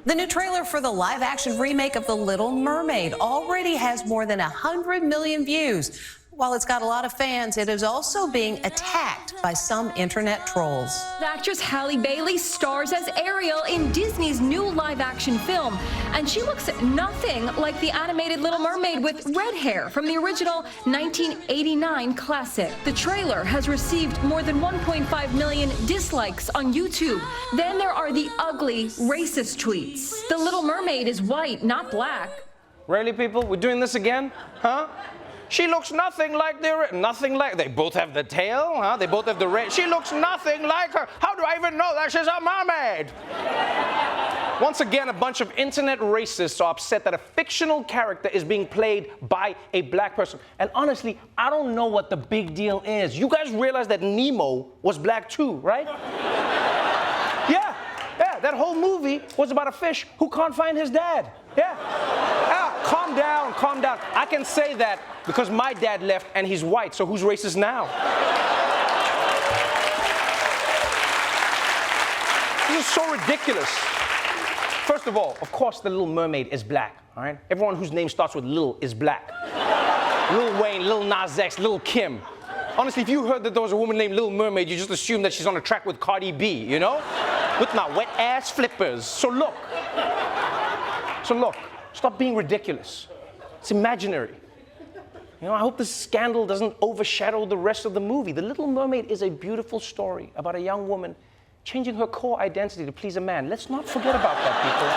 The new trailer for the live-action remake of The Little Mermaid already has more than 100 million views. While it's got a lot of fans, it is also being attacked by some internet trolls. Actress Halle Bailey stars as Ariel in Disney's new live-action film, and she looks nothing like the animated Little Mermaid with red hair from the original 1989 classic. The trailer has received more than 1.5 million dislikes on YouTube. Then there are the ugly, racist tweets. The Little Mermaid is white, not black. Really, people? We're doing this again? Huh? She looks nothing like they both have the tail, huh? They both have the red. She looks nothing like her. How do I even know that she's a mermaid? Once again, a bunch of internet racists are upset that a fictional character is being played by a black person. And honestly, I don't know what the big deal is. You guys realize that Nemo was black too, right? Yeah, that whole movie was about a fish who can't find his dad. Yeah. Calm down, calm down. I can say that because my dad left and he's white, so who's racist now? This is so ridiculous. First of all, of course, the Little Mermaid is black, all right? Everyone whose name starts with Lil is black. Lil Wayne, Lil Nas X, Lil Kim. Honestly, if you heard that there was a woman named Little Mermaid, you just assume that she's on a track with Cardi B, you know? With my wet ass flippers. So look, stop being ridiculous. It's imaginary. You know, I hope this scandal doesn't overshadow the rest of the movie. The Little Mermaid is a beautiful story about a young woman changing her core identity to please a man. Let's not forget about that, people.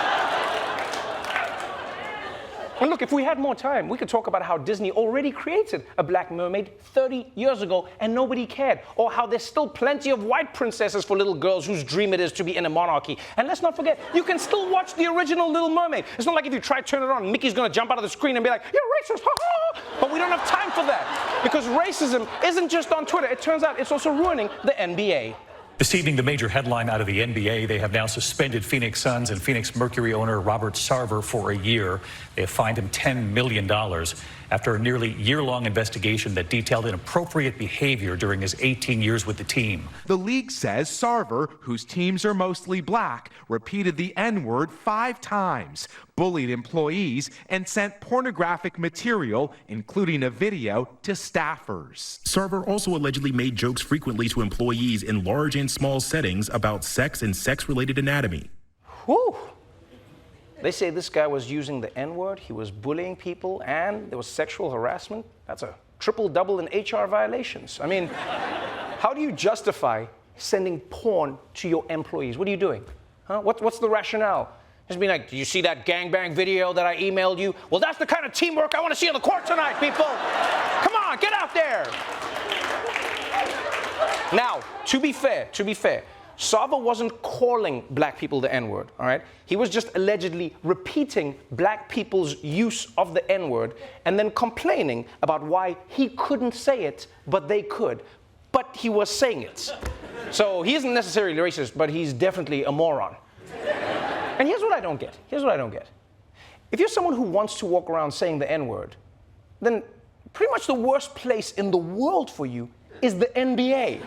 And look, if we had more time, we could talk about how Disney already created a black mermaid 30 years ago and nobody cared. Or how there's still plenty of white princesses for little girls whose dream it is to be in a monarchy. And let's not forget, you can still watch the original Little Mermaid. It's not like if you try to turn it on, Mickey's gonna jump out of the screen and be like, you're racist, ha ha! But we don't have time for that. Because racism isn't just on Twitter. It turns out it's also ruining the NBA. This evening, the major headline out of the NBA, they have now suspended Phoenix Suns and Phoenix Mercury owner Robert Sarver for a year. They have fined him $10 million after a nearly year-long investigation that detailed inappropriate behavior during his 18 years with the team. The league says Sarver, whose teams are mostly black, repeated the N-word 5 times, bullied employees, and sent pornographic material, including a video, to staffers. Sarver also allegedly made jokes frequently to employees in large and small settings about sex and sex-related anatomy. Whew. They say this guy was using the N-word, he was bullying people, and there was sexual harassment. That's a triple-double in HR violations. I mean, how do you justify sending porn to your employees? What are you doing? Huh? What's the rationale? Just being like, do you see that gangbang video that I emailed you? Well, that's the kind of teamwork I want to see on the court tonight, people. Come on, get out there. Now, to be fair, Sarver wasn't calling black people the N-word, all right? He was just allegedly repeating black people's use of the N-word and then complaining about why he couldn't say it, but they could. But he was saying it. So he isn't necessarily racist, but he's definitely a moron. And here's what I don't get. If you're someone who wants to walk around saying the N-word, then pretty much the worst place in the world for you is the NBA.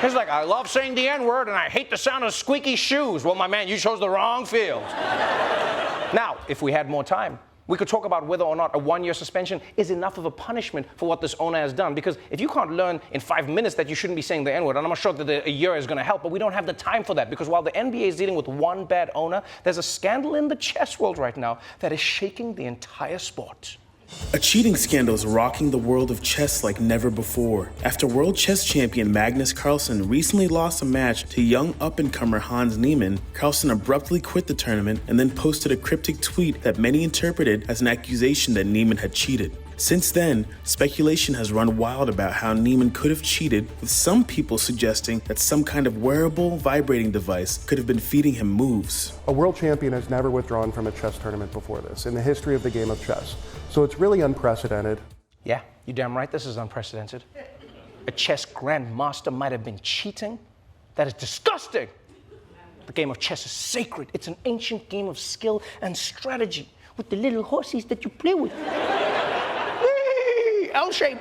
It's like, I love saying the N-word and I hate the sound of squeaky shoes. Well, my man, you chose the wrong field. Now, if we had more time, we could talk about whether or not a 1-year suspension is enough of a punishment for what this owner has done. Because if you can't learn in 5 minutes that you shouldn't be saying the N-word, and I'm not sure that a year is going to help, but we don't have the time for that. Because while the NBA is dealing with one bad owner, there's a scandal in the chess world right now that is shaking the entire sport. A cheating scandal is rocking the world of chess like never before. After world chess champion Magnus Carlsen recently lost a match to young up-and-comer Hans Niemann, Carlsen abruptly quit the tournament and then posted a cryptic tweet that many interpreted as an accusation that Niemann had cheated. Since then, speculation has run wild about how Niemann could have cheated, with some people suggesting that some kind of wearable vibrating device could have been feeding him moves. A world champion has never withdrawn from a chess tournament before this in the history of the game of chess. So it's really unprecedented. Yeah, you're damn right, this is unprecedented. A chess grandmaster might have been cheating? That is disgusting! The game of chess is sacred. It's an ancient game of skill and strategy with the little horses that you play with. L shape.